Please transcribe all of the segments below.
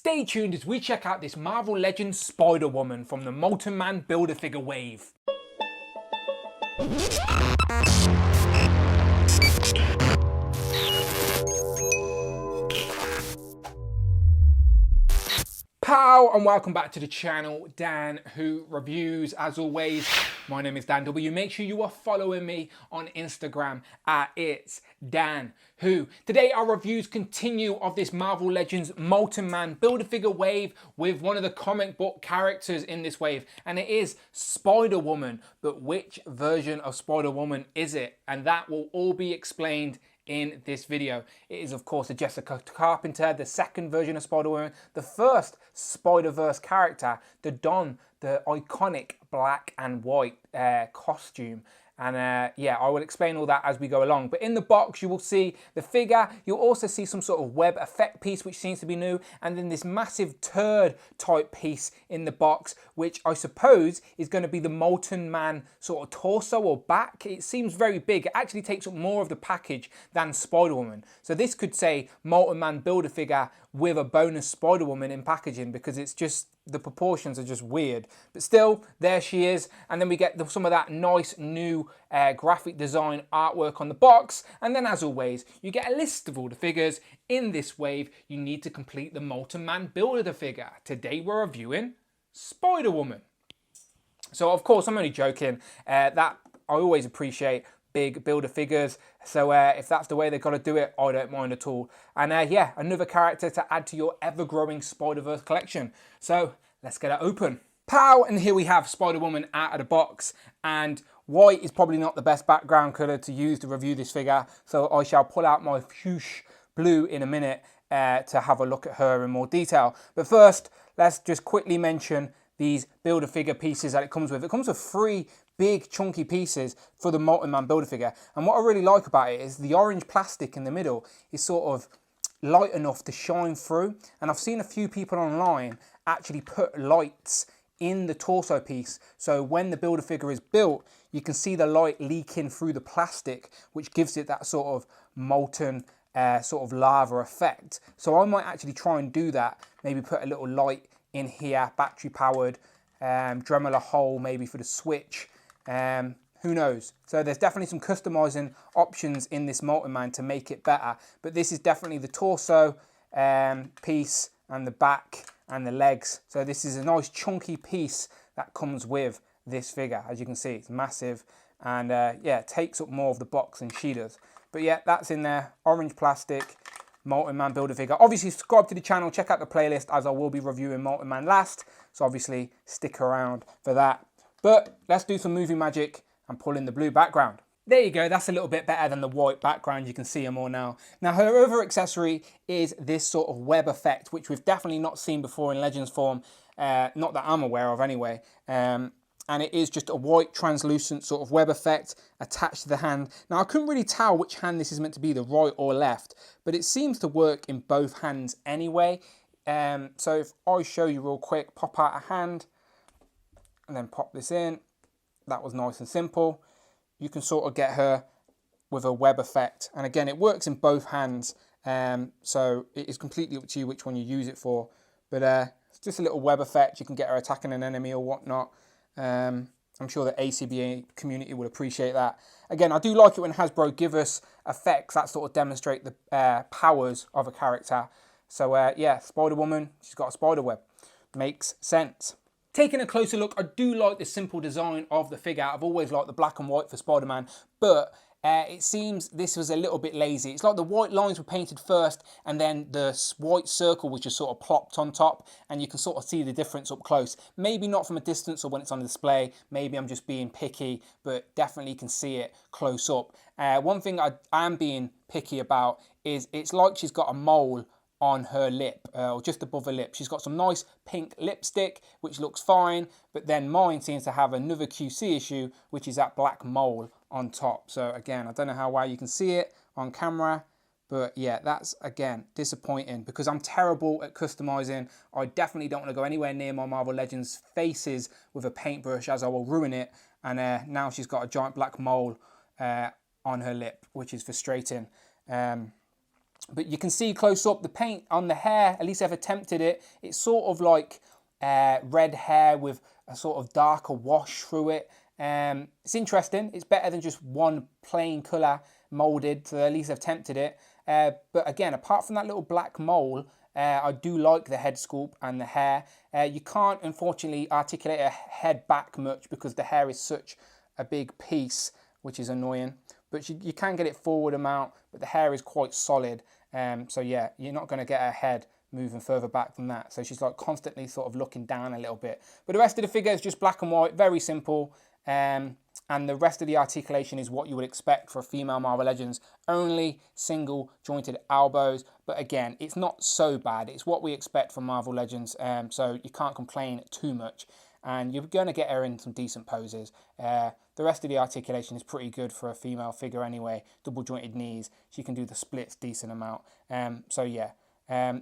Stay tuned as we check out this Marvel Legends Spider-Woman from the Molten Man Build-a-Figure wave. Pow, and welcome back to the channel, Dan Who Reviews. As always, my name is Dan W. Make sure you are following me on Instagram at It's Dan Who. Today our reviews continue of this Marvel Legends Molten Man Build-a-Figure wave with one of the comic book characters in this wave, and it is Spider-Woman. But which version of Spider-Woman is it? And that will all be explained in this video. It is of course a Jessica Carpenter, the second version of Spider-Woman, the first Spider-Verse character to don the iconic black and white costume. And yeah, I will explain all that as we go along. But in the box, you will see the figure. You'll also see some sort of web effect piece, which seems to be new. And then this massive turd type piece in the box, which I suppose is going to be the Molten Man sort of torso or back. It seems very big. It actually takes up more of the package than Spider-Woman. So this could say Molten Man Build-a-Figure with a bonus Spider-Woman in packaging, because it's just, the proportions are just weird. But still, there she is. And then we get some of that nice new graphic design artwork on the box. And then as always, you get a list of all the figures in this wave you need to complete the Molten Man Build-a-Figure. Today we're reviewing Spider-Woman. So of course, I'm only joking. That I always appreciate big Build-a-Figures. So if that's the way they've got to do it, I don't mind at all. And yeah, another character to add to your ever-growing Spider-Verse collection. So let's get it open. Pow! And here we have Spider-Woman out of the box. And white is probably not the best background colour to use to review this figure. So I shall pull out my fuchsia blue in a minute to have a look at her in more detail. But first, let's just quickly mention these Build-a-Figure pieces that it comes with. It comes with 3 big chunky pieces for the Molten Man Build-a-Figure. And what I really like about it is the orange plastic in the middle is sort of light enough to shine through. And I've seen a few people online actually put lights in the torso piece. So when the Build-a-Figure is built, you can see the light leaking through the plastic, which gives it that sort of molten sort of lava effect. So I might actually try and do that. Maybe put a little light in here, battery powered, Dremel a hole maybe for the switch. Who knows? So there's definitely some customizing options in this Molten Man to make it better. But this is definitely the torso piece and the back and the legs. So this is a nice chunky piece that comes with this figure. As you can see, it's massive, and yeah, it takes up more of the box than she does. But yeah, that's in there, orange plastic, Molten Man Build-a-Figure. Obviously subscribe to the channel, check out the playlist, as I will be reviewing Molten Man last. So obviously stick around for that. But let's do some movie magic and pull in the blue background. There you go, that's a little bit better than the white background. You can see her more now. Now her other accessory is this sort of web effect, which we've definitely not seen before in Legends form, not that I'm aware of anyway. And it is just a white translucent sort of web effect attached to the hand. Now I couldn't really tell which hand this is meant to be, the right or left, but it seems to work in both hands anyway. So if I show you real quick, pop out a hand, and then pop this in. That was nice and simple. You can sort of get her with a web effect. And again, it works in both hands. So it is completely up to you which one you use it for. But it's just a little web effect. You can get her attacking an enemy or whatnot. I'm sure the ACBA community will appreciate that. Again, I do like it when Hasbro give us effects that sort of demonstrate the powers of a character. So yeah, Spider-Woman, she's got a spider web. Makes sense. Taking a closer look, I do like the simple design of the figure. I've always liked the black and white for Spider-Man, but it seems this was a little bit lazy. It's like the white lines were painted first, and then the white circle was just sort of plopped on top, and you can sort of see the difference up close. Maybe not from a distance or when it's on display. Maybe I'm just being picky, but definitely can see it close up. One thing I am being picky about is it's like she's got a mole on her lip, or just above her lip. She's got some nice pink lipstick, which looks fine, but then mine seems to have another QC issue, which is that black mole on top. So again, I don't know how well you can see it on camera, but yeah, that's again disappointing because I'm terrible at customizing. I definitely don't want to go anywhere near my Marvel Legends faces with a paintbrush, as I will ruin it. And now she's got a giant black mole on her lip, which is frustrating. But you can see close up the paint on the hair, at least I've attempted it. It's sort of like red hair with a sort of darker wash through it. It's interesting. It's better than just one plain colour moulded, so at least I've attempted it. But again, apart from that little black mole, I do like the head sculpt and the hair. You can't, unfortunately, articulate a head back much because the hair is such a big piece, which is annoying. But you can get it forward a mount, but the hair is quite solid. So yeah, you're not going to get her head moving further back than that. So she's like constantly sort of looking down a little bit. But the rest of the figure is just black and white, very simple. And the rest of the articulation is what you would expect for a female Marvel Legends. Only single jointed elbows. But again, it's not so bad. It's what we expect from Marvel Legends. So you can't complain too much. And you're going to get her in some decent poses. The rest of the articulation is pretty good for a female figure anyway. Double jointed knees. She can do the splits decent amount. So yeah,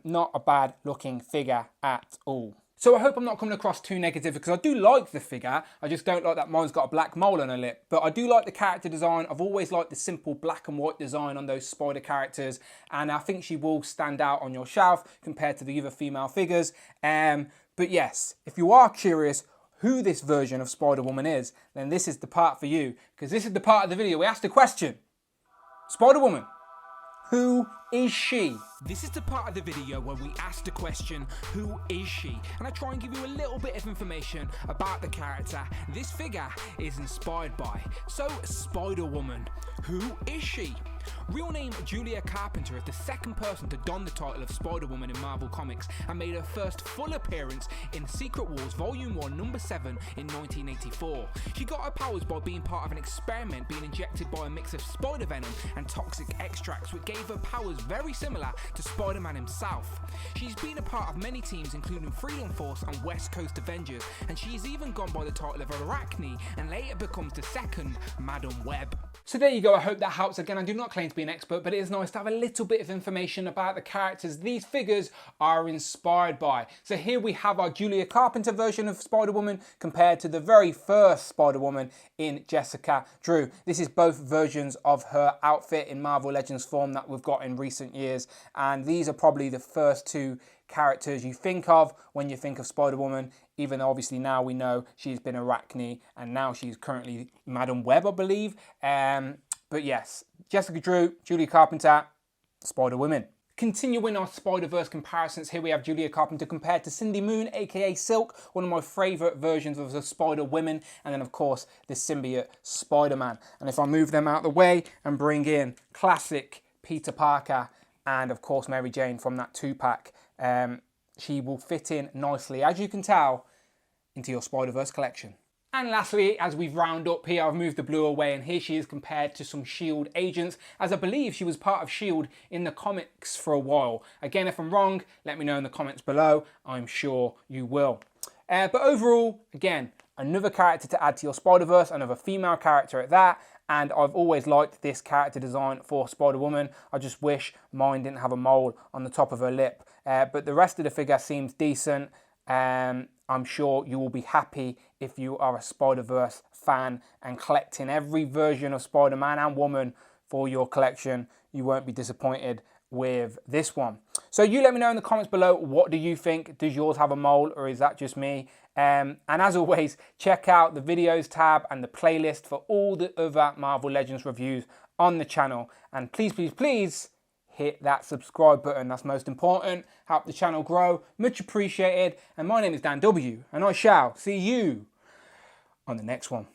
not a bad looking figure at all. So I hope I'm not coming across too negative because I do like the figure. I just don't like that mine's got a black mole on her lip. But I do like the character design. I've always liked the simple black and white design on those spider characters. And I think she will stand out on your shelf compared to the other female figures. But yes, if you are curious who this version of Spider-Woman is, then this is the part for you. Because this is the part of the video we asked the question. Spider-Woman, who is she? This is the part of the video where we ask the question, who is she? And I try and give you a little bit of information about the character this figure is inspired by. So, Spider-Woman, who is she? Real name Julia Carpenter is the second person to don the title of Spider-Woman in Marvel Comics and made her first full appearance in Secret Wars Volume 1 number 7 in 1984. She got her powers by being part of an experiment being injected by a mix of spider venom and toxic extracts, which gave her powers very similar to Spider-Man himself. She's been a part of many teams including Freedom Force and West Coast Avengers, and she's even gone by the title of Arachne and later becomes the second Madam Web. So there you go, I hope that helps. Again, I do not claim to be an expert, but it is nice to have a little bit of information about the characters these figures are inspired by. So here we have our Julia Carpenter version of Spider-Woman compared to the very first Spider-Woman in Jessica Drew. This is both versions of her outfit in Marvel Legends form that we've got in recent years, and these are probably the first two characters you think of when you think of Spider-Woman, even though obviously now we know she's been Arachne and now she's currently Madam Web, I believe. But yes, Jessica Drew, Julia Carpenter, Spider-Woman. Continuing our Spider-Verse comparisons, here we have Julia Carpenter compared to Cindy Moon, aka Silk, one of my favourite versions of the Spider-Women, and then of course the symbiote Spider-Man. And if I move them out of the way and bring in classic Peter Parker and of course Mary Jane from that 2-pack, she will fit in nicely, as you can tell, into your Spider-Verse collection. And lastly, as we've round up here, I've moved the blue away, and here she is compared to some S.H.I.E.L.D. agents, as I believe she was part of S.H.I.E.L.D. in the comics for a while. Again, if I'm wrong, let me know in the comments below. I'm sure you will. But overall, again, another character to add to your Spider-Verse, another female character at that, and I've always liked this character design for Spider-Woman. I just wish mine didn't have a mole on the top of her lip. But the rest of the figure seems decent. I'm sure you will be happy if you are a Spider-Verse fan and collecting every version of Spider-Man and Woman for your collection. You won't be disappointed with this one. So you let me know in the comments below, what do you think? Does yours have a mole, or is that just me? And as always, check out the videos tab and the playlist for all the other Marvel Legends reviews on the channel. And please, please, please hit that subscribe button. That's most important. Help the channel grow. Much appreciated. And my name is Dan W, and I shall see you on the next one.